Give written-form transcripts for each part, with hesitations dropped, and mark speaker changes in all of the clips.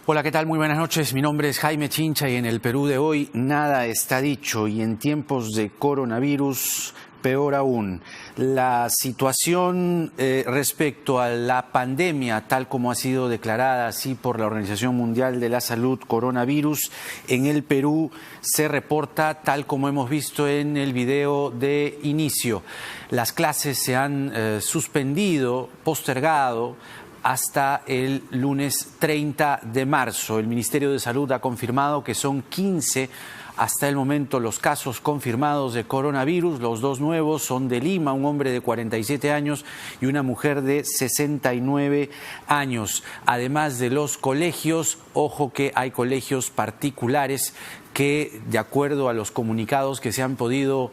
Speaker 1: Hola, ¿qué tal? Muy buenas noches. Mi nombre es Jaime Chincha y en el Perú de hoy nada está dicho, y en tiempos de coronavirus peor aún. La situación respecto a la pandemia, tal como ha sido declarada así por la Organización Mundial de la Salud, coronavirus, en el Perú se reporta tal como hemos visto en el video de inicio. Las clases se han suspendido, postergado, hasta el lunes 30 de marzo. El Ministerio de Salud ha confirmado que son 15 hasta el momento los casos confirmados de coronavirus. Los dos nuevos son de Lima, un hombre de 47 años y una mujer de 69 años. Además de los colegios, ojo que hay colegios particulares que, de acuerdo a los comunicados que se han podido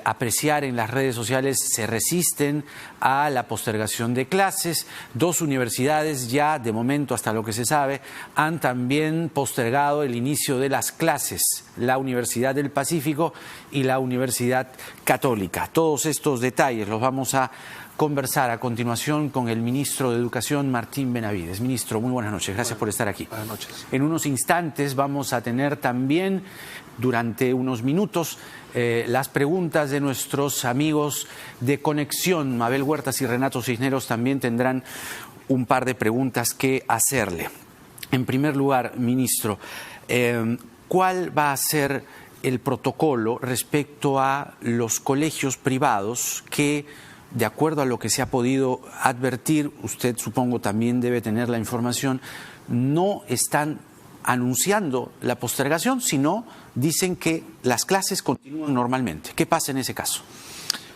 Speaker 1: apreciar en las redes sociales, se resisten a la postergación de clases. Dos universidades ya, de momento, hasta lo que se sabe, han también postergado el inicio de las clases, la Universidad del Pacífico y la Universidad Católica. Todos estos detalles los vamos a conversar a continuación con el ministro de Educación, Martín Benavides. Ministro, muy buenas noches. Gracias por estar aquí.
Speaker 2: Buenas noches.
Speaker 1: En unos instantes vamos a tener también, durante unos minutos, las preguntas de nuestros amigos de Conexión. Mabel Huertas y Renato Cisneros también tendrán un par de preguntas que hacerle. En primer lugar, ministro, ¿cuál va a ser el protocolo respecto a los colegios privados que, de acuerdo a lo que se ha podido advertir, usted supongo también debe tener la información, no están anunciando la postergación, sino dicen que las clases continúan normalmente? ¿Qué pasa en ese caso?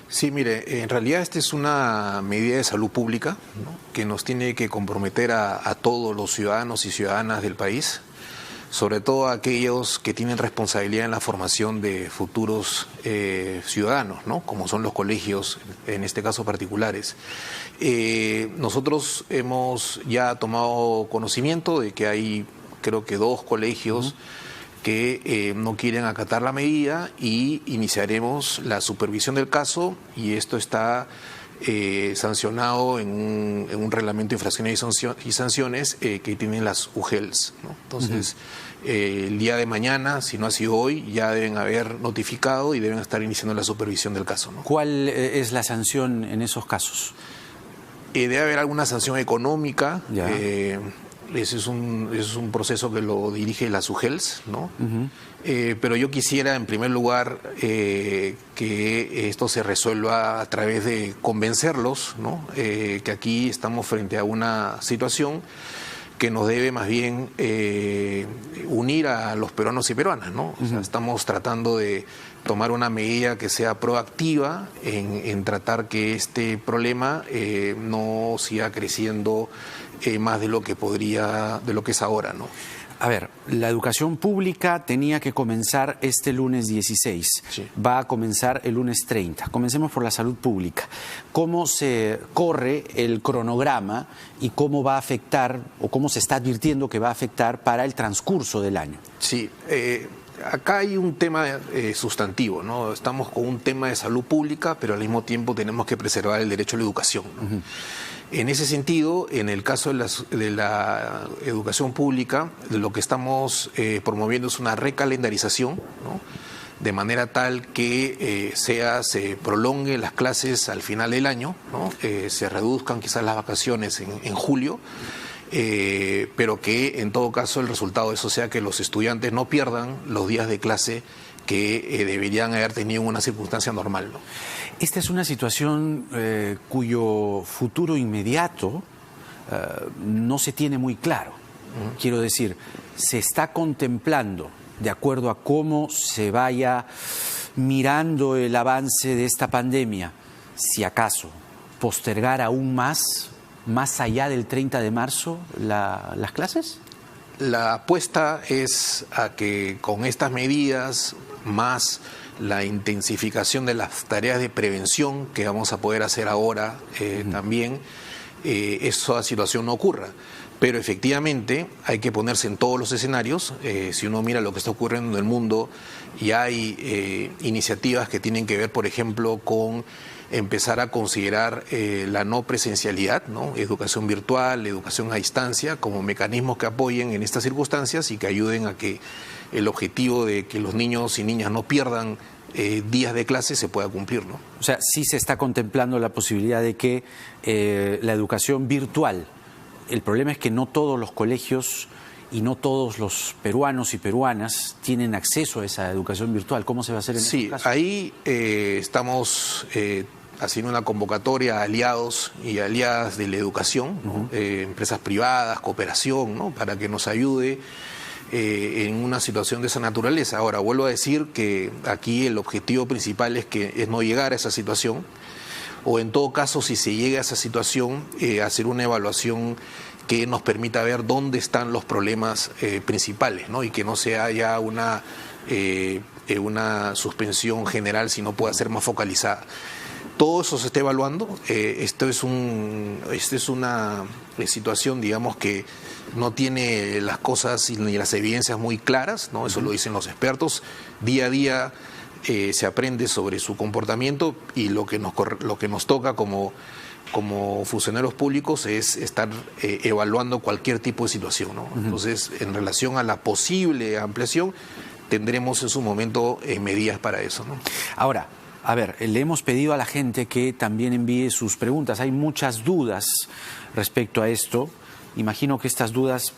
Speaker 2: Sí, mire, en realidad esta es una medida de salud pública, ¿no?, que nos tiene que comprometer a todos los ciudadanos y ciudadanas del país, sobre todo a aquellos que tienen responsabilidad en la formación de futuros ciudadanos, ¿no?, como son los colegios, en este caso particulares. Nosotros hemos ya tomado conocimiento de que hay, creo que 2 colegios que no quieren acatar la medida, y iniciaremos la supervisión del caso, y esto está sancionado en un reglamento de infracciones y sanciones que tienen las UGELs, ¿no? Entonces, el día de mañana, si no ha sido hoy, ya deben haber notificado y deben estar iniciando la supervisión del caso, ¿no?
Speaker 1: ¿Cuál es la sanción en esos casos?
Speaker 2: Debe haber alguna sanción económica. Ese es un proceso que lo dirige las UGELs, ¿no? Pero yo quisiera, en primer lugar, que esto se resuelva a través de convencerlos, ¿no? Que aquí estamos frente a una situación que nos debe más bien unir a los peruanos y peruanas, ¿no? O sea, estamos tratando de tomar una medida que sea proactiva en tratar que este problema no siga creciendo más de lo que es ahora, ¿no?
Speaker 1: A ver, la educación pública tenía que comenzar este lunes 16,
Speaker 2: sí.
Speaker 1: Va a comenzar el lunes 30. Comencemos por la salud pública. ¿Cómo se corre el cronograma y cómo va a afectar, o cómo se está advirtiendo que va a afectar para el transcurso del año?
Speaker 2: Sí, acá hay un tema sustantivo, ¿no? Estamos con un tema de salud pública, pero al mismo tiempo tenemos que preservar el derecho a la educación, ¿no? En ese sentido, en el caso de la educación pública, lo que estamos promoviendo es una recalendarización, ¿no?, de manera tal que se prolonguen las clases al final del año, ¿no?, se reduzcan quizás las vacaciones en julio, pero que en todo caso el resultado de eso sea que los estudiantes no pierdan los días de clase que deberían haber tenido en una circunstancia normal, ¿no?
Speaker 1: Esta es una situación cuyo futuro inmediato no se tiene muy claro. Quiero decir, se está contemplando, de acuerdo a cómo se vaya mirando el avance de esta pandemia, si acaso postergar aún más allá del 30 de marzo, las clases.
Speaker 2: La apuesta es a que con estas medidas, más la intensificación de las tareas de prevención que vamos a poder hacer ahora también, esa situación no ocurra. Pero efectivamente hay que ponerse en todos los escenarios. Si uno mira lo que está ocurriendo en el mundo, ya hay iniciativas que tienen que ver, por ejemplo, con empezar a considerar la no presencialidad, ¿no? Educación virtual, educación a distancia, como mecanismos que apoyen en estas circunstancias y que ayuden a que el objetivo de que los niños y niñas no pierdan días de clase se pueda cumplir, ¿no?
Speaker 1: O sea, sí se está contemplando la posibilidad de que la educación virtual. El problema es que no todos los colegios y no todos los peruanos y peruanas tienen acceso a esa educación virtual. ¿Cómo se va a hacer en este caso?
Speaker 2: Sí, ahí estamos haciendo una convocatoria a aliados y aliadas de la educación, ¿no? Empresas privadas, cooperación, ¿no? Para que nos ayude en una situación de esa naturaleza. Ahora, vuelvo a decir que aquí el objetivo principal es no llegar a esa situación, o en todo caso, si se llega a esa situación, hacer una evaluación que nos permita ver dónde están los problemas principales, ¿no? Y que no sea ya una suspensión general, sino pueda ser más focalizada. Todo eso se está evaluando. Esto es una situación, digamos, que no tiene las cosas ni las evidencias muy claras, ¿no? Eso lo dicen los expertos. Día a día se aprende sobre su comportamiento y lo que nos toca como funcionarios públicos es estar evaluando cualquier tipo de situación, ¿no? Entonces, en relación a la posible ampliación, tendremos en su momento medidas para eso, ¿no?
Speaker 1: Ahora, a ver, le hemos pedido a la gente que también envíe sus preguntas. Hay muchas dudas respecto a esto. Imagino que estas dudas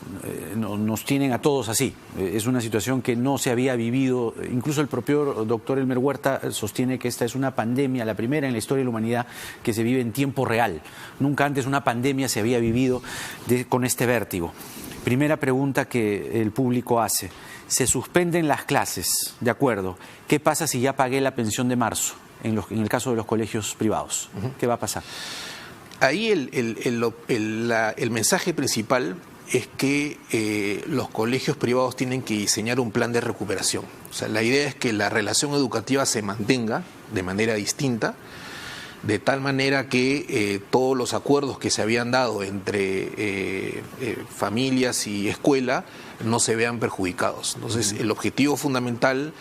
Speaker 1: nos tienen a todos así. Es una situación que no se había vivido. Incluso el propio doctor Elmer Huerta sostiene que esta es una pandemia, la primera en la historia de la humanidad que se vive en tiempo real. Nunca antes una pandemia se había vivido con este vértigo. Primera pregunta que el público hace. Se suspenden las clases, ¿de acuerdo? ¿Qué pasa si ya pagué la pensión de marzo en el caso de los colegios privados? ¿Qué va a pasar?
Speaker 2: Ahí el mensaje principal es que los colegios privados tienen que diseñar un plan de recuperación. O sea, la idea es que la relación educativa se mantenga de manera distinta, de tal manera que todos los acuerdos que se habían dado entre familias y escuela no se vean perjudicados. Entonces, el objetivo fundamental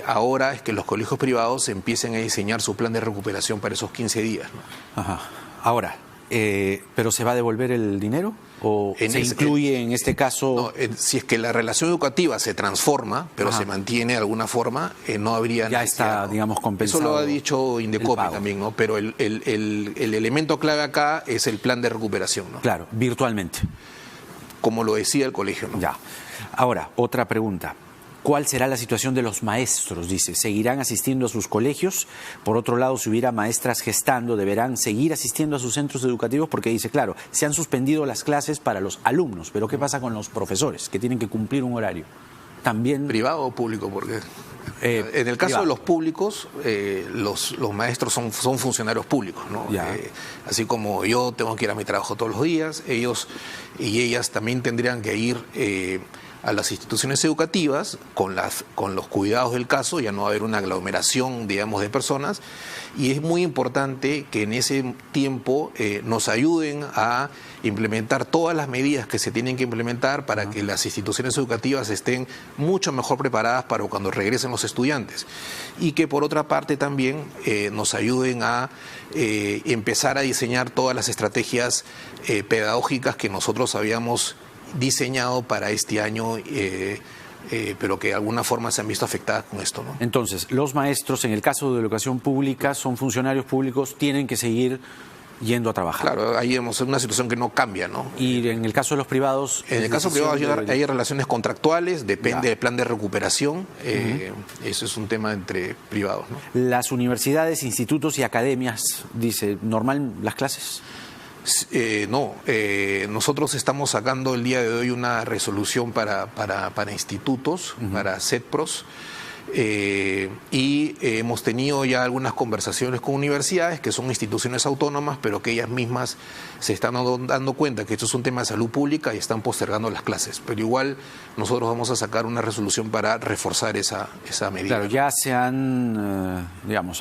Speaker 2: ahora es que los colegios privados empiecen a diseñar su plan de recuperación para esos 15 días, ¿no?
Speaker 1: Ajá. Ahora, ¿pero se va a devolver el dinero? ¿O se incluye en este caso?
Speaker 2: No, si es que la relación educativa se transforma, pero se mantiene de alguna forma, no habría
Speaker 1: ya
Speaker 2: necesidad,
Speaker 1: está,
Speaker 2: ¿no?
Speaker 1: digamos, compensado.
Speaker 2: Eso lo ha dicho Indecopi también, ¿no? Pero el elemento clave acá es el plan de recuperación, ¿no?
Speaker 1: Claro, virtualmente.
Speaker 2: Como lo decía el colegio, ¿no?
Speaker 1: Ya. Ahora, otra pregunta. ¿Cuál será la situación de los maestros? Dice, ¿seguirán asistiendo a sus colegios? Por otro lado, si hubiera maestras gestando, ¿deberán seguir asistiendo a sus centros educativos? Porque dice, claro, se han suspendido las clases para los alumnos, pero ¿qué pasa con los profesores que tienen que cumplir un horario? También...
Speaker 2: ¿Privado o público? Porque en el caso
Speaker 1: privado.
Speaker 2: de los públicos, los maestros son funcionarios públicos, ¿no? Así como yo tengo que ir a mi trabajo todos los días, ellos y ellas también tendrían que ir a las instituciones educativas con los cuidados del caso. Ya no va a haber una aglomeración, digamos, de personas, y es muy importante que en ese tiempo nos ayuden a implementar todas las medidas que se tienen que implementar para que las instituciones educativas estén mucho mejor preparadas para cuando regresen los estudiantes, y que por otra parte también nos ayuden a empezar a diseñar todas las estrategias pedagógicas que nosotros habíamos diseñado para este año, pero que de alguna forma se han visto afectadas con esto, ¿no?
Speaker 1: Entonces, los maestros, en el caso de la educación pública, son funcionarios públicos, tienen que seguir yendo a trabajar.
Speaker 2: Claro, ahí hemos una situación que no cambia, ¿no?
Speaker 1: Y en el caso de los privados...
Speaker 2: En el caso privado hay relaciones contractuales, depende del plan de recuperación, eso es un tema entre privados, ¿no?
Speaker 1: Las universidades, institutos y academias, dice, ¿normal las clases?
Speaker 2: No, nosotros estamos sacando el día de hoy una resolución para institutos, para CETPROS, y hemos tenido ya algunas conversaciones con universidades que son instituciones autónomas, pero que ellas mismas se están dando cuenta que esto es un tema de salud pública y están postergando las clases. Pero igual nosotros vamos a sacar una resolución para reforzar esa medida.
Speaker 1: Claro, ya se han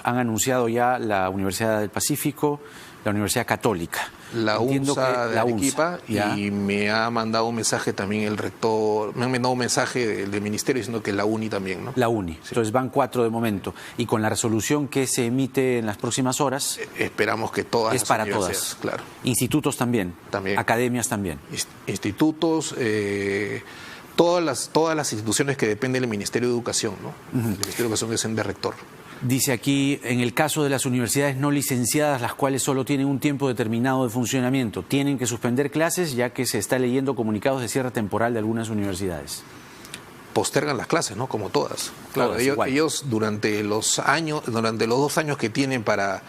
Speaker 1: anunciado ya la Universidad del Pacífico, la Universidad Católica.
Speaker 2: La
Speaker 1: Entiendo
Speaker 2: UNSA
Speaker 1: que
Speaker 2: de Arequipa, y me ha mandado un mensaje también el rector, me han mandado un mensaje del ministerio diciendo que la UNI también, ¿no?
Speaker 1: La UNI. Sí. Entonces van 4 de momento. Y con la resolución que se emite en las próximas horas...
Speaker 2: Esperamos que todas
Speaker 1: es
Speaker 2: las
Speaker 1: para
Speaker 2: universidades,
Speaker 1: todas.
Speaker 2: Claro.
Speaker 1: Institutos también.
Speaker 2: También.
Speaker 1: Academias también.
Speaker 2: Institutos, todas las instituciones que dependen del Ministerio de Educación, ¿no? El Ministerio de Educación es el de rector.
Speaker 1: Dice aquí, en el caso de las universidades no licenciadas, las cuales solo tienen un tiempo determinado de funcionamiento, tienen que suspender clases ya que se está leyendo comunicados de cierre temporal de algunas universidades.
Speaker 2: Postergan las clases, ¿no? Como todas. Claro,
Speaker 1: todas,
Speaker 2: ellos durante los 2 años que tienen para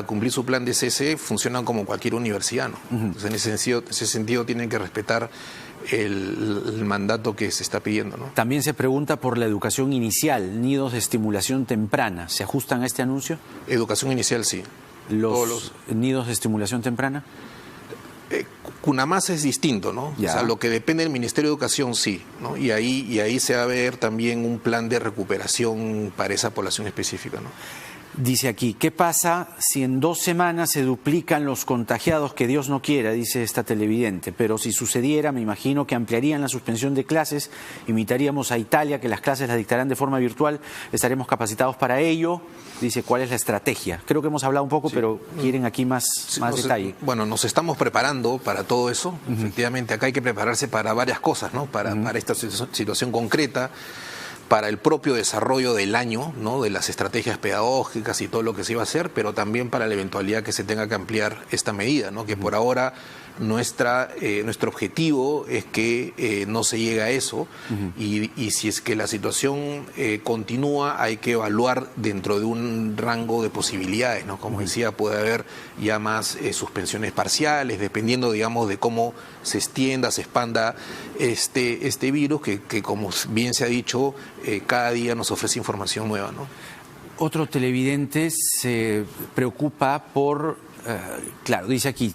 Speaker 2: cumplir su plan de cese, funcionan como cualquier universidad, ¿no? Entonces, en ese sentido tienen que respetar el mandato que se está pidiendo, ¿no?
Speaker 1: También se pregunta por la educación inicial, nidos de estimulación temprana. ¿Se ajustan a este anuncio?
Speaker 2: Educación inicial, sí.
Speaker 1: ¿Los nidos de estimulación temprana?
Speaker 2: CUNAMAS es distinto, ¿no?
Speaker 1: Ya.
Speaker 2: O sea, lo que depende del Ministerio de Educación, sí, ¿no? Y ahí se va a ver también un plan de recuperación para esa población específica, ¿no?
Speaker 1: Dice aquí, ¿qué pasa si en 2 semanas se duplican los contagiados? Que Dios no quiera, dice esta televidente, pero si sucediera, me imagino que ampliarían la suspensión de clases, imitaríamos a Italia, que las clases las dictarán de forma virtual, estaremos capacitados para ello. Dice, ¿cuál es la estrategia? Creo que hemos hablado un poco, sí, pero quieren aquí más detalle.
Speaker 2: Bueno, nos estamos preparando para todo eso. Efectivamente, acá hay que prepararse para varias cosas, ¿no? Para esta situación concreta, para el propio desarrollo del año, ¿no? De las estrategias pedagógicas y todo lo que se iba a hacer, pero también para la eventualidad que se tenga que ampliar esta medida, ¿no? Que por ahora nuestro objetivo es que no se llegue a eso, y si es que la situación continúa, hay que evaluar dentro de un rango de posibilidades, ¿no? Como decía, puede haber ya más suspensiones parciales, dependiendo, digamos, de cómo se extienda, se expanda este virus, que como bien se ha dicho, cada día nos ofrece información nueva, ¿no?
Speaker 1: Otro televidente se preocupa por... claro, dice aquí,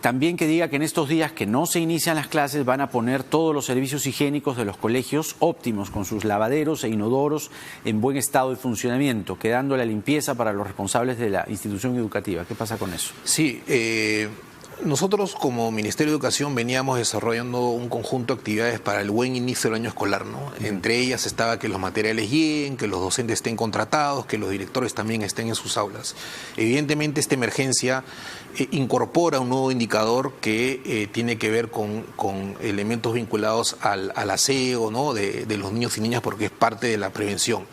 Speaker 1: también que diga que en estos días que no se inician las clases van a poner todos los servicios higiénicos de los colegios óptimos, con sus lavaderos e inodoros en buen estado de funcionamiento, quedando la limpieza para los responsables de la institución educativa. ¿Qué pasa con eso?
Speaker 2: Sí, nosotros como Ministerio de Educación veníamos desarrollando un conjunto de actividades para el buen inicio del año escolar, ¿no? Entre ellas estaba que los materiales lleguen, que los docentes estén contratados, que los directores también estén en sus aulas. Evidentemente esta emergencia incorpora un nuevo indicador que tiene que ver con elementos vinculados al aseo, ¿no? de los niños y niñas, porque es parte de la prevención.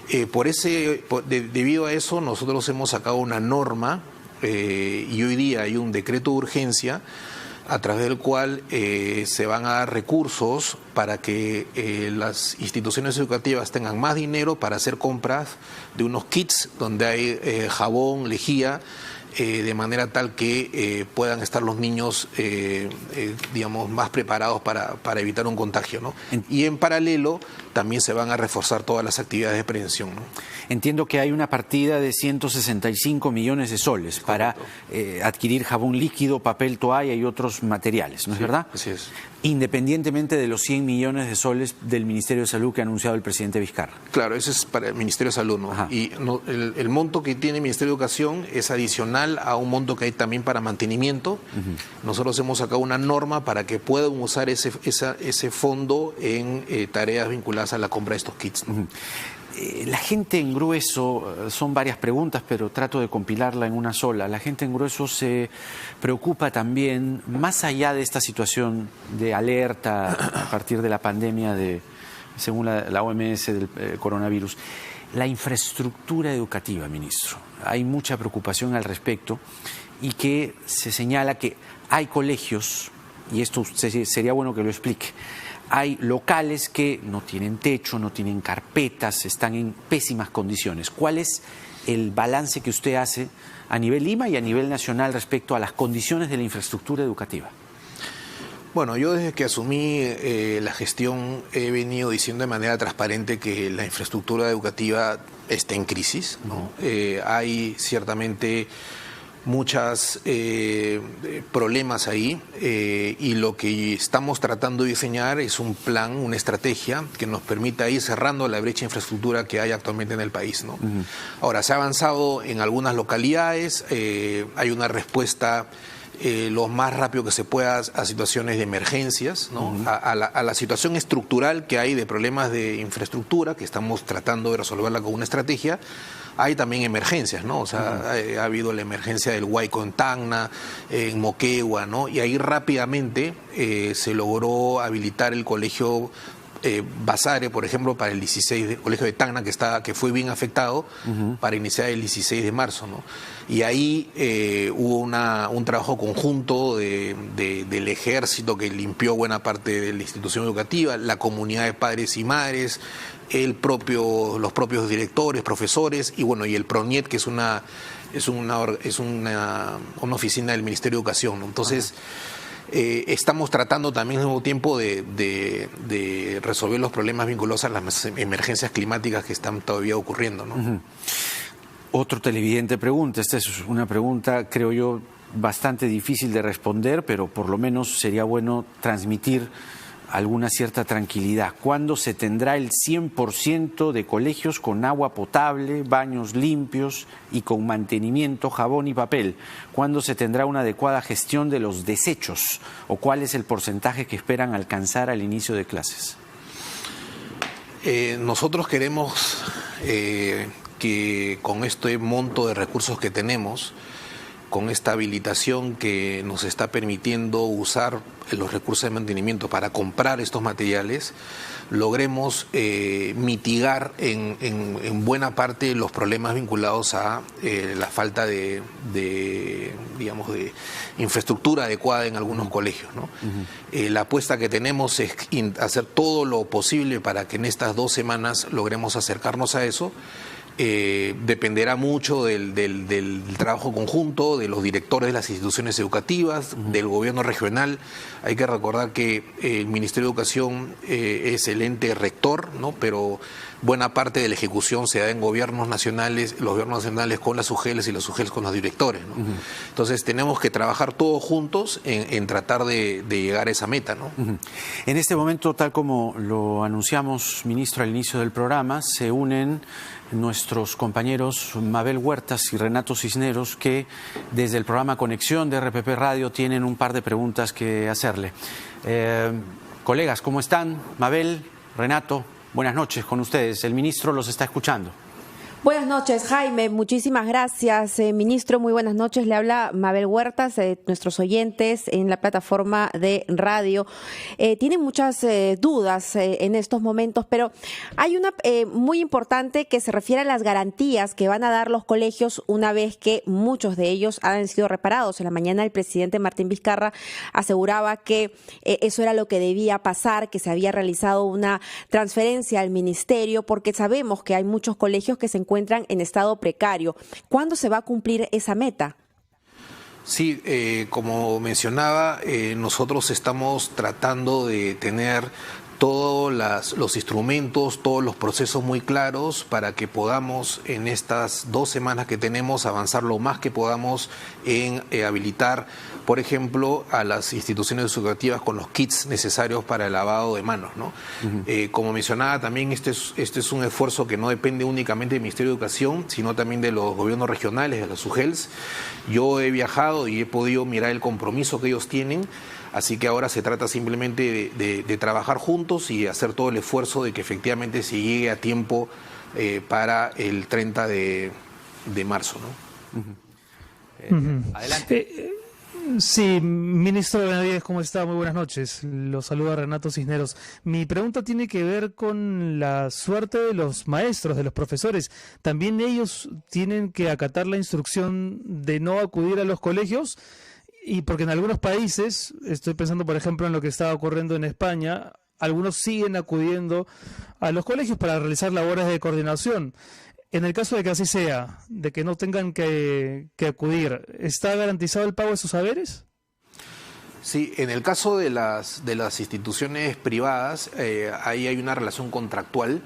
Speaker 2: Debido a eso, nosotros hemos sacado una norma, y hoy día hay un decreto de urgencia a través del cual se van a dar recursos para que las instituciones educativas tengan más dinero para hacer compras de unos kits donde hay jabón, lejía, de manera tal que puedan estar los niños, digamos, más preparados para evitar un contagio, ¿no? Y en paralelo también se van a reforzar todas las actividades de prevención, ¿no?
Speaker 1: Entiendo que hay una partida de 165 millones de soles para adquirir jabón líquido, papel toalla y otros materiales, ¿no es verdad?
Speaker 2: Así es.
Speaker 1: Independientemente de los 100 millones de soles del Ministerio de Salud que ha anunciado el presidente Vizcarra.
Speaker 2: Claro, eso es para el Ministerio de Salud, ¿no? Y el monto que tiene el Ministerio de Educación es adicional a un monto que hay también para mantenimiento. Nosotros hemos sacado una norma para que puedan usar ese fondo en tareas vinculadas a la compra de estos kits, ¿no?
Speaker 1: La gente en grueso, son varias preguntas, pero trato de compilarla en una sola. La gente en grueso se preocupa también, más allá de esta situación de alerta a partir de la pandemia, según la OMS, del coronavirus, la infraestructura educativa, ministro. Hay mucha preocupación al respecto, y que se señala que hay colegios, y esto sería bueno que lo explique, hay locales que no tienen techo, no tienen carpetas, están en pésimas condiciones. ¿Cuál es el balance que usted hace a nivel Lima y a nivel nacional respecto a las condiciones de la infraestructura educativa?
Speaker 2: Bueno, yo desde que asumí la gestión he venido diciendo de manera transparente que la infraestructura educativa está en crisis, ¿no? Hay ciertamente muchos problemas ahí, y lo que estamos tratando de diseñar es un plan, una estrategia que nos permita ir cerrando la brecha de infraestructura que hay actualmente en el país, ¿no? Ahora, se ha avanzado en algunas localidades, hay una respuesta lo más rápido que se pueda a situaciones de emergencias, ¿no? A la situación estructural que hay de problemas de infraestructura, que estamos tratando de resolverla con una estrategia. Hay también emergencias, ¿no? O sea, ha habido la emergencia del Huayco en Tacna, en Moquegua, ¿no? Y ahí rápidamente se logró habilitar el colegio Basare, por ejemplo, para el 16 de colegio de Tacna, que fue bien afectado, para iniciar el 16 de marzo, ¿no? Y ahí hubo un trabajo conjunto del ejército que limpió buena parte de la institución educativa, la comunidad de padres y madres, los propios directores, profesores, y bueno, y el PRONIET, que es una oficina del Ministerio de Educación, ¿no? Entonces, estamos tratando también al mismo tiempo de resolver los problemas vinculados a las emergencias climáticas que están todavía ocurriendo, ¿no?
Speaker 1: Otro televidente pregunta, esta es una pregunta, creo yo, bastante difícil de responder, pero por lo menos sería bueno transmitir alguna cierta tranquilidad. ¿Cuándo se tendrá el 100% de colegios con agua potable, baños limpios y con mantenimiento, jabón y papel? ¿Cuándo se tendrá una adecuada gestión de los desechos? ¿O cuál es el porcentaje que esperan alcanzar al inicio de clases?
Speaker 2: Nosotros queremos que con este monto de recursos que tenemos, con esta habilitación que nos está permitiendo usar los recursos de mantenimiento para comprar estos materiales, logremos mitigar en buena parte los problemas vinculados a la falta de infraestructura adecuada en algunos colegios, ¿no? La apuesta que tenemos es hacer todo lo posible para que en estas 2 semanas logremos acercarnos a eso. Dependerá mucho del trabajo conjunto de los directores de las instituciones educativas, del gobierno regional. Hay que recordar que el Ministerio de Educación es el ente rector, ¿no? Pero buena parte de la ejecución se da en gobiernos nacionales, los gobiernos nacionales con las UGELs y los UGELs con los directores, ¿no? Entonces tenemos que trabajar todos juntos en tratar de llegar a esa meta, ¿no?
Speaker 1: En este momento, tal como lo anunciamos, ministro, al inicio del programa, se unen nuestros compañeros Mabel Huertas y Renato Cisneros, que desde el programa Conexión de RPP Radio tienen un par de preguntas que hacerle. Colegas, ¿cómo están? Mabel, Renato, buenas noches con ustedes. El ministro los está escuchando.
Speaker 3: Buenas noches, Jaime. Muchísimas gracias, ministro. Muy buenas noches. Le habla Mabel Huertas, nuestros oyentes en la plataforma de radio. Tienen muchas dudas en estos momentos, pero hay una muy importante que se refiere a las garantías que van a dar los colegios una vez que muchos de ellos han sido reparados. En la mañana el presidente Martín Vizcarra aseguraba que eso era lo que debía pasar, que se había realizado una transferencia al ministerio, porque sabemos que hay muchos colegios que se encuentran en estado precario. ¿Cuándo se va a cumplir esa meta?
Speaker 2: Sí, como mencionaba, nosotros estamos tratando de tener todos los instrumentos, todos los procesos muy claros para que podamos en estas 2 semanas que tenemos avanzar lo más que podamos en habilitar, por ejemplo, a las instituciones educativas con los kits necesarios para el lavado de manos, ¿no? Como mencionaba también, este es un esfuerzo que no depende únicamente del Ministerio de Educación, sino también de los gobiernos regionales, de las UGELs. Yo he viajado y he podido mirar el compromiso que ellos tienen. Así que ahora se trata simplemente de trabajar juntos y hacer todo el esfuerzo de que efectivamente se llegue a tiempo para el 30 de marzo, ¿no?
Speaker 4: Adelante. Sí, ministro Benavides, ¿cómo está? Muy buenas noches. Lo saluda Renato Cisneros. Mi pregunta tiene que ver con la suerte de los maestros, de los profesores. ¿También ellos tienen que acatar la instrucción de no acudir a los colegios? Y porque en algunos países, estoy pensando por ejemplo en lo que está ocurriendo en España, algunos siguen acudiendo a los colegios para realizar labores de coordinación. En el caso de que así sea, de que no tengan que acudir, ¿está garantizado el pago de sus haberes?
Speaker 2: Sí, en el caso de las instituciones privadas, ahí hay una relación contractual.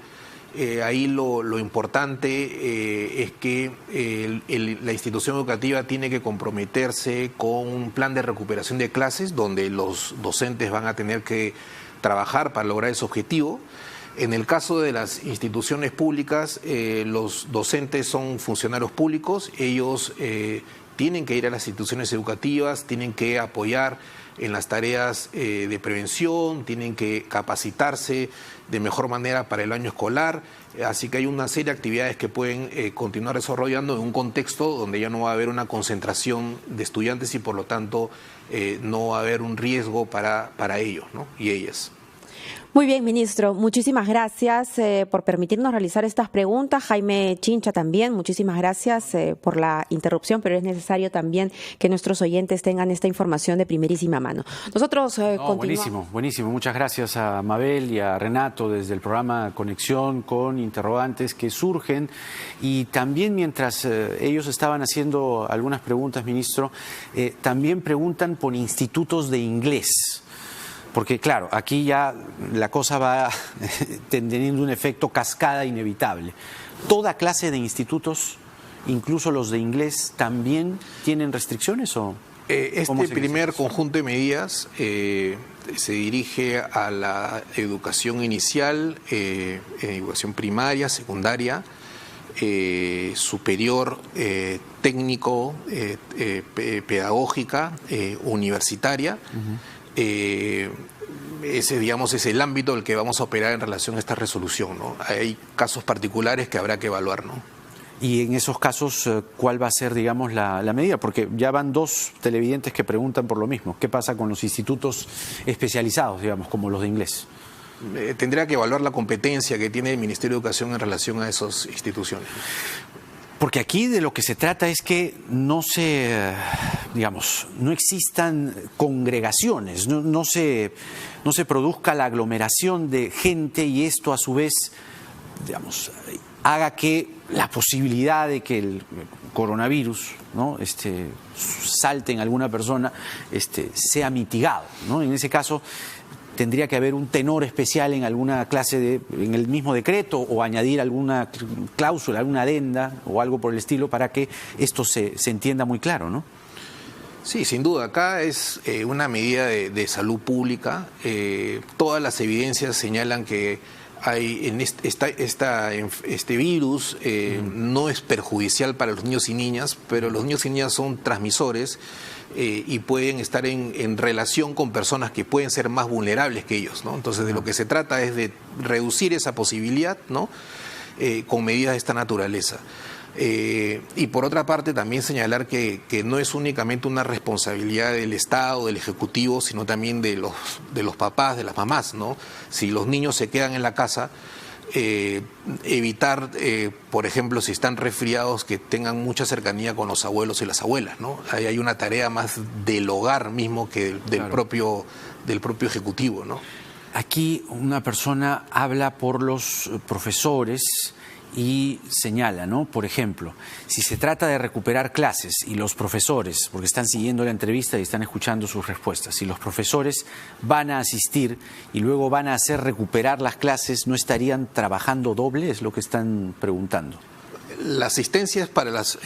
Speaker 2: Ahí lo importante es que la institución educativa tiene que comprometerse con un plan de recuperación de clases donde los docentes van a tener que trabajar para lograr ese objetivo. En el caso de las instituciones públicas, los docentes son funcionarios públicos, ellos tienen que ir a las instituciones educativas, tienen que apoyar en las tareas de prevención, tienen que capacitarse de mejor manera para el año escolar, así que hay una serie de actividades que pueden continuar desarrollando en un contexto donde ya no va a haber una concentración de estudiantes y por lo tanto no va a haber un riesgo para ellos, ¿no? Y ellas.
Speaker 3: Muy bien, ministro. Muchísimas gracias por permitirnos realizar estas preguntas. Jaime Chincha también, muchísimas gracias por la interrupción, pero es necesario también que nuestros oyentes tengan esta información de primerísima mano. Nosotros continuamos.
Speaker 1: Buenísimo, buenísimo. Muchas gracias a Mabel y a Renato desde el programa Conexión con interrogantes que surgen. Y también mientras ellos estaban haciendo algunas preguntas, ministro, también preguntan por institutos de inglés. Porque claro, aquí ya la cosa va teniendo un efecto cascada inevitable. ¿Toda clase de institutos, incluso los de inglés, también tienen restricciones o...?
Speaker 2: Este primer conjunto de medidas se dirige a la educación inicial, educación primaria, secundaria, superior, técnico, pedagógica, universitaria. Ese, digamos, es el ámbito del que vamos a operar en relación a esta resolución, ¿no? Hay casos particulares que habrá que evaluar, ¿no?
Speaker 1: Y en esos casos, ¿cuál va a ser, digamos, la medida? Porque ya van dos televidentes que preguntan por lo mismo. ¿Qué pasa con los institutos especializados, digamos, como los de inglés?
Speaker 2: Tendría que evaluar la competencia que tiene el Ministerio de Educación en relación a esas instituciones.
Speaker 1: Porque aquí de lo que se trata es que no se, digamos, no existan congregaciones, no se produzca la aglomeración de gente y esto a su vez, digamos, haga que la posibilidad de que el coronavirus, ¿no?, salte en alguna persona, sea mitigado, ¿no? En ese caso tendría que haber un tenor especial en alguna clase en el mismo decreto o añadir alguna cláusula, alguna adenda o algo por el estilo para que esto se entienda muy claro, ¿no?
Speaker 2: Sí, sin duda. Acá es una medida de salud pública. Todas las evidencias señalan que hay en este virus no es perjudicial para los niños y niñas, pero los niños y niñas son transmisores y pueden estar en relación con personas que pueden ser más vulnerables que ellos, ¿no? Entonces, de lo que se trata es de reducir esa posibilidad, ¿no?, con medidas de esta naturaleza. Y por otra parte también señalar que no es únicamente una responsabilidad del Estado, del Ejecutivo, sino también de los papás, de las mamás, ¿no? Si los niños se quedan en la casa, evitar, por ejemplo, si están resfriados, que tengan mucha cercanía con los abuelos y las abuelas, ¿no? Ahí hay una tarea más del hogar mismo que del propio Ejecutivo, ¿no?
Speaker 1: Aquí una persona habla por los profesores y señala, ¿no? Por ejemplo, si se trata de recuperar clases y los profesores, porque están siguiendo la entrevista y están escuchando sus respuestas, si los profesores van a asistir y luego van a hacer recuperar las clases, ¿no estarían trabajando doble? Es lo que están preguntando.
Speaker 2: La asistencia es para los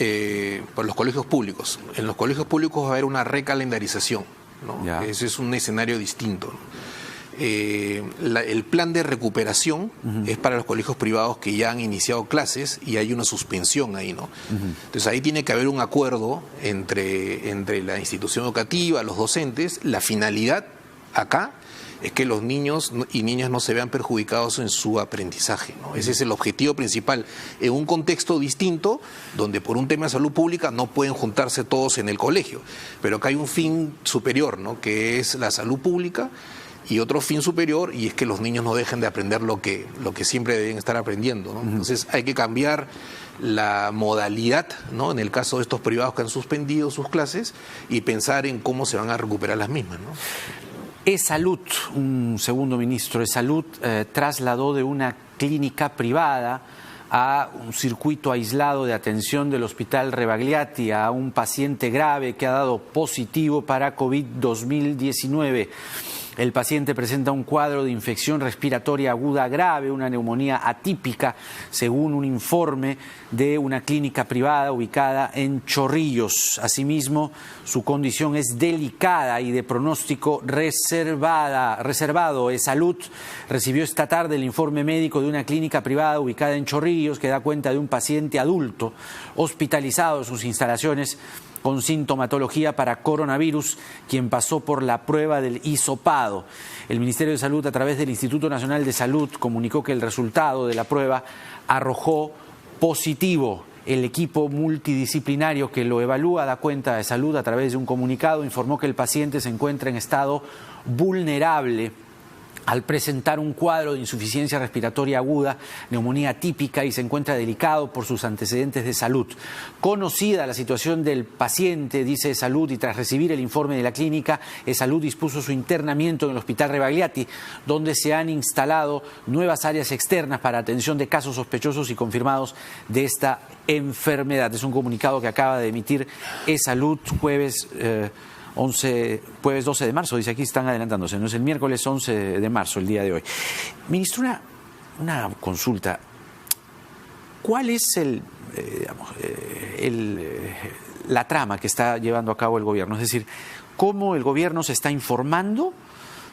Speaker 2: colegios públicos. En los colegios públicos va a haber una recalendarización, ¿no? Ese es un escenario distinto, ¿no? El plan de recuperación es para los colegios privados que ya han iniciado clases y hay una suspensión ahí, ¿no? Entonces ahí tiene que haber un acuerdo entre la institución educativa, los docentes. La finalidad acá es que los niños y niñas no se vean perjudicados en su aprendizaje, ¿no? Ese es el objetivo principal. En un contexto distinto, donde por un tema de salud pública no pueden juntarse todos en el colegio, pero acá hay un fin superior, ¿no?, que es la salud pública, y otro fin superior, y es que los niños no dejen de aprender lo que siempre deben estar aprendiendo, ¿no? Entonces hay que cambiar la modalidad, ¿no?, en el caso de estos privados que han suspendido sus clases, y pensar en cómo se van a recuperar las mismas, ¿no?
Speaker 1: E-Salud, un segundo ministro de Salud, trasladó de una clínica privada a un circuito aislado de atención del Hospital Rebagliati a un paciente grave que ha dado positivo para COVID-2019. El paciente presenta un cuadro de infección respiratoria aguda grave, una neumonía atípica, según un informe de una clínica privada ubicada en Chorrillos. Asimismo, su condición es delicada y de pronóstico reservado. E-Salud recibió esta tarde el informe médico de una clínica privada ubicada en Chorrillos que da cuenta de un paciente adulto hospitalizado en sus instalaciones con sintomatología para coronavirus, quien pasó por la prueba del hisopado. El Ministerio de Salud, a través del Instituto Nacional de Salud, comunicó que el resultado de la prueba arrojó positivo. El equipo multidisciplinario que lo evalúa da cuenta de salud a través de un comunicado. Informó que el paciente se encuentra en estado vulnerable al presentar un cuadro de insuficiencia respiratoria aguda, neumonía típica, y se encuentra delicado por sus antecedentes de salud. Conocida la situación del paciente, dice Salud, y tras recibir el informe de la clínica, Salud dispuso su internamiento en el Hospital Rebagliati, donde se han instalado nuevas áreas externas para atención de casos sospechosos y confirmados de esta enfermedad. Es un comunicado que acaba de emitir Salud jueves 12 de marzo, dice aquí, están adelantándose, no es el miércoles 11 de marzo, el día de hoy. Ministro, una consulta. ¿Cuál es la trama que está llevando a cabo el gobierno? Es decir, ¿cómo el gobierno se está informando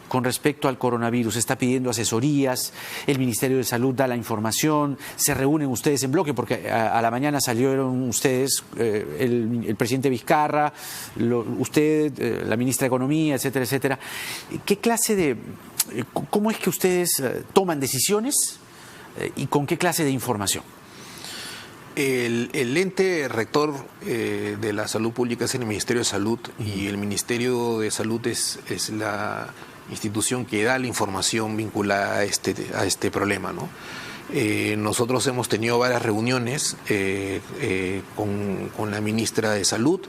Speaker 1: con respecto al coronavirus? Está pidiendo asesorías, el Ministerio de Salud da la información, se reúnen ustedes en bloque, porque a la mañana salieron ustedes, el presidente Vizcarra, usted, la ministra de Economía, etcétera, etcétera. ¿Cómo es que ustedes toman decisiones y con qué clase de información?
Speaker 2: El ente rector de la salud pública es el Ministerio de Salud, y el Ministerio de Salud es la institución que da la información vinculada a este problema, ¿no? Nosotros hemos tenido varias reuniones con la ministra de Salud.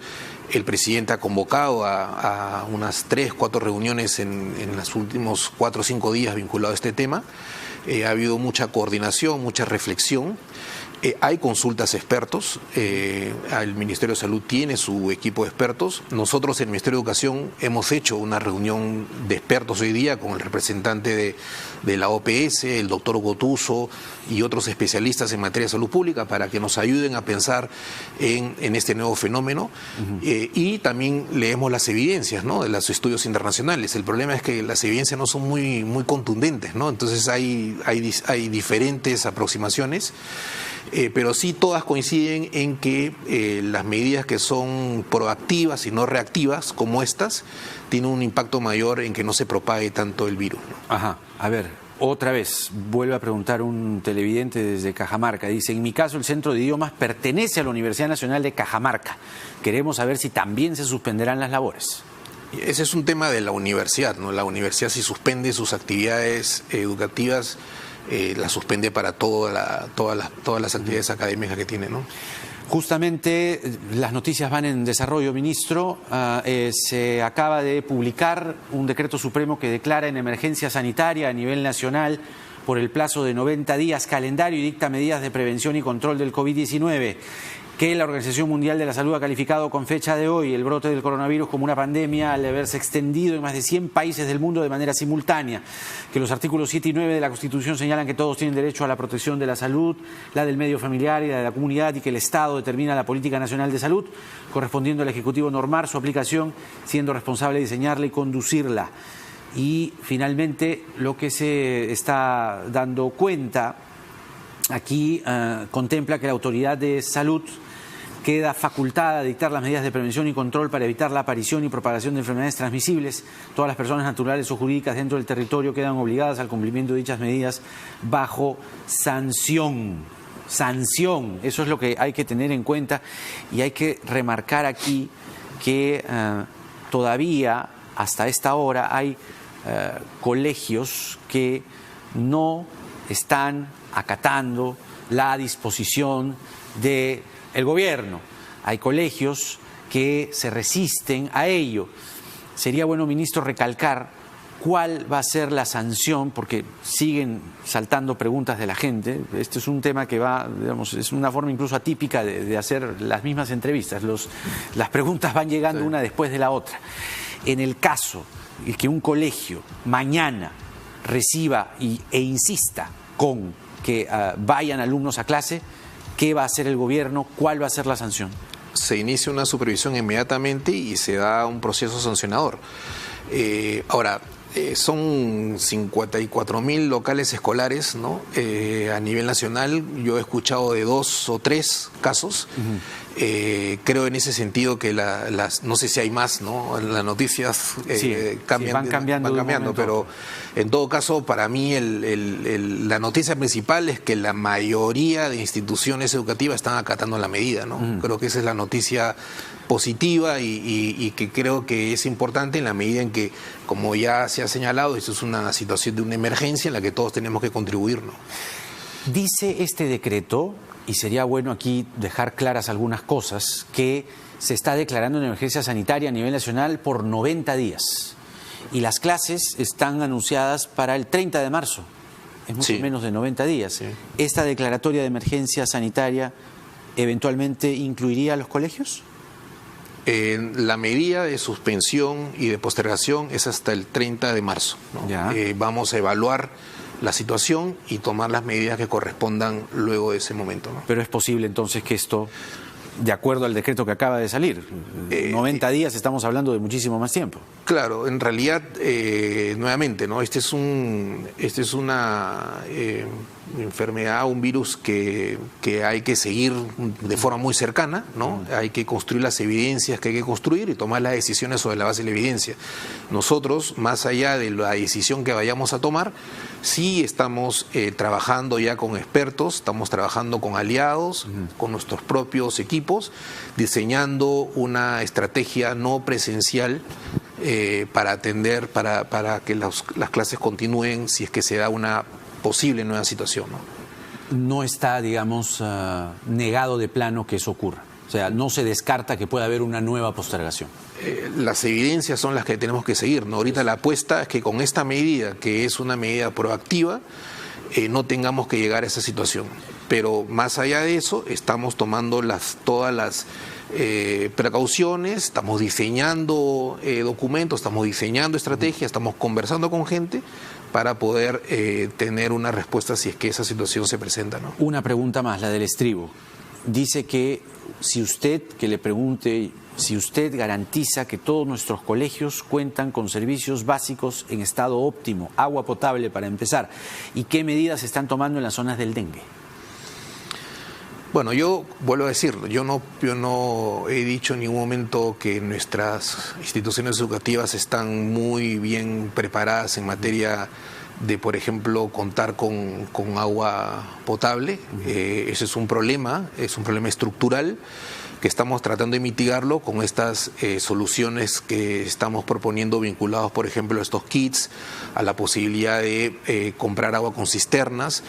Speaker 2: El presidente ha convocado a unas 3, 4 reuniones en los últimos 4 o 5 días vinculado a este tema. Ha habido mucha coordinación, mucha reflexión. Hay consultas a expertos, el Ministerio de Salud tiene su equipo de expertos. Nosotros en el Ministerio de Educación hemos hecho una reunión de expertos hoy día con el representante de la OPS, el doctor Gotuso y otros especialistas en materia de salud pública, para que nos ayuden a pensar en este nuevo fenómeno. Y también leemos las evidencias, ¿no?, de los estudios internacionales. El problema es que las evidencias no son muy contundentes, ¿no? Entonces hay diferentes aproximaciones. Pero sí todas coinciden en que las medidas que son proactivas y no reactivas, como estas, tienen un impacto mayor en que no se propague tanto el virus, ¿no?
Speaker 1: Ajá, a ver, otra vez, vuelve a preguntar un televidente desde Cajamarca. Dice, en mi caso el Centro de Idiomas pertenece a la Universidad Nacional de Cajamarca. Queremos saber si también se suspenderán las labores.
Speaker 2: Ese es un tema de la universidad, ¿no? La universidad, si suspende sus actividades educativas, la suspende para todas las actividades académicas que tiene, ¿no?
Speaker 1: Justamente las noticias van en desarrollo, ministro. Se acaba de publicar un decreto supremo que declara en emergencia sanitaria a nivel nacional por el plazo de 90 días calendario y dicta medidas de prevención y control del COVID-19. Que la Organización Mundial de la Salud ha calificado con fecha de hoy el brote del coronavirus como una pandemia al haberse extendido en más de 100 países del mundo de manera simultánea, que los artículos 7 y 9 de la Constitución señalan que todos tienen derecho a la protección de la salud, la del medio familiar y la de la comunidad, y que el Estado determina la política nacional de salud, correspondiendo al Ejecutivo normar su aplicación, siendo responsable de diseñarla y conducirla. Y finalmente lo que se está dando cuenta aquí contempla que la Autoridad de Salud queda facultada a dictar las medidas de prevención y control para evitar la aparición y propagación de enfermedades transmisibles. Todas las personas naturales o jurídicas dentro del territorio quedan obligadas al cumplimiento de dichas medidas bajo sanción. Sanción, eso es lo que hay que tener en cuenta, y hay que remarcar aquí que todavía hasta esta hora hay colegios que no están acatando la disposición del gobierno. Hay colegios que se resisten a ello. Sería bueno, ministro, recalcar cuál va a ser la sanción, porque siguen saltando preguntas de la gente. Este es un tema que va, digamos, es una forma incluso atípica de hacer las mismas entrevistas. Las preguntas van llegando una después de la otra. En el caso de que un colegio mañana reciba e insista con que vayan alumnos a clase, ¿qué va a hacer el gobierno? ¿Cuál va a ser la sanción?
Speaker 2: Se inicia una supervisión inmediatamente y se da un proceso sancionador. Ahora, son 54.000 locales escolares, ¿no? A nivel nacional yo he escuchado de 2 o 3 casos. Creo en ese sentido que no sé si hay más, ¿no? Las noticias
Speaker 1: van cambiando,
Speaker 2: pero en todo caso, para mí la noticia principal es que la mayoría de instituciones educativas están acatando la medida, ¿no? Creo que esa es la noticia positiva y que creo que es importante en la medida en que, como ya se ha señalado, esto es una situación de una emergencia en la que todos tenemos que contribuir, ¿no?
Speaker 1: Dice este decreto, y sería bueno aquí dejar claras algunas cosas, que se está declarando una emergencia sanitaria a nivel nacional por 90 días. Y las clases están anunciadas para el 30 de marzo. Es mucho menos de 90 días.
Speaker 2: Sí.
Speaker 1: ¿Esta declaratoria de emergencia sanitaria eventualmente incluiría a los colegios?
Speaker 2: La medida de suspensión y de postergación es hasta el 30 de marzo, ¿no? Vamos a evaluar la situación y tomar las medidas que correspondan luego de ese momento, ¿no?
Speaker 1: Pero es posible entonces que esto, de acuerdo al decreto que acaba de salir, 90 días estamos hablando de muchísimo más tiempo.
Speaker 2: Claro, en realidad, nuevamente, ¿no? Este es una enfermedad, un virus que hay que seguir de forma muy cercana, ¿no? Hay que construir las evidencias que hay que construir y tomar las decisiones sobre la base de la evidencia. Nosotros, más allá de la decisión que vayamos a tomar, sí estamos trabajando ya con expertos, estamos trabajando con aliados, con nuestros propios equipos, diseñando una estrategia no presencial para atender, para que las clases continúen si es que se da una posible nueva situación, ¿no?
Speaker 1: No está, digamos, negado de plano que eso ocurra. O sea, no se descarta que pueda haber una nueva postergación.
Speaker 2: Las evidencias son las que tenemos que seguir, ¿no? Ahorita la apuesta es que con esta medida, que es una medida proactiva, no tengamos que llegar a esa situación. Pero más allá de eso, estamos tomando todas las precauciones, estamos diseñando documentos, estamos diseñando estrategias, estamos conversando con gente para poder tener una respuesta si es que esa situación se presenta, ¿no?
Speaker 1: Una pregunta más, la del estribo. Dice que que le pregunte si usted garantiza que todos nuestros colegios cuentan con servicios básicos en estado óptimo, agua potable para empezar, y qué medidas se están tomando en las zonas del dengue.
Speaker 2: Bueno, yo vuelvo a decirlo, yo no he dicho en ningún momento que nuestras instituciones educativas están muy bien preparadas en materia de, por ejemplo, contar con agua potable. Ese es un problema estructural que estamos tratando de mitigarlo con estas soluciones que estamos proponiendo vinculados, por ejemplo, a estos kits, a la posibilidad de comprar agua con cisternas.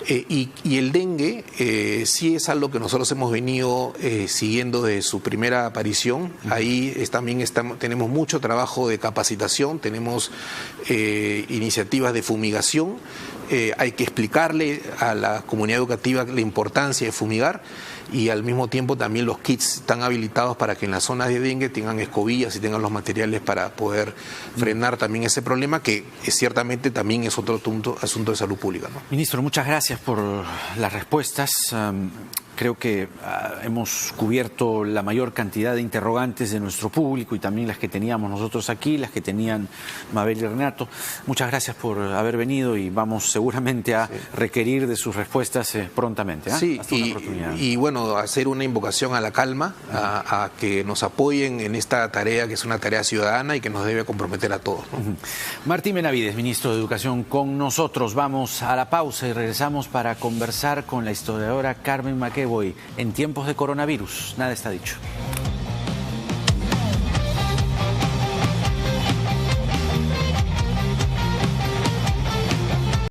Speaker 2: Y el dengue sí es algo que nosotros hemos venido siguiendo desde su primera aparición. Ahí tenemos mucho trabajo de capacitación, tenemos iniciativas de fumigación. Hay que explicarle a la comunidad educativa la importancia de fumigar, y al mismo tiempo también los kits están habilitados para que en las zonas de dengue tengan escobillas y tengan los materiales para poder frenar también ese problema, que ciertamente también es otro asunto de salud pública, ¿no?
Speaker 1: Ministro, muchas gracias por las respuestas. Creo que hemos cubierto la mayor cantidad de interrogantes de nuestro público y también las que teníamos nosotros aquí, las que tenían Mabel y Renato. Muchas gracias por haber venido y vamos seguramente a requerir de sus respuestas prontamente.
Speaker 2: Sí,
Speaker 1: hasta una oportunidad.
Speaker 2: Y bueno, hacer una invocación a la calma, a que nos apoyen en esta tarea que es una tarea ciudadana y que nos debe comprometer a todos, ¿no?
Speaker 1: Martín Benavides, ministro de Educación, con nosotros. Vamos a la pausa y regresamos para conversar con la historiadora Carmen Maqueboy. En tiempos de coronavirus, nada está dicho.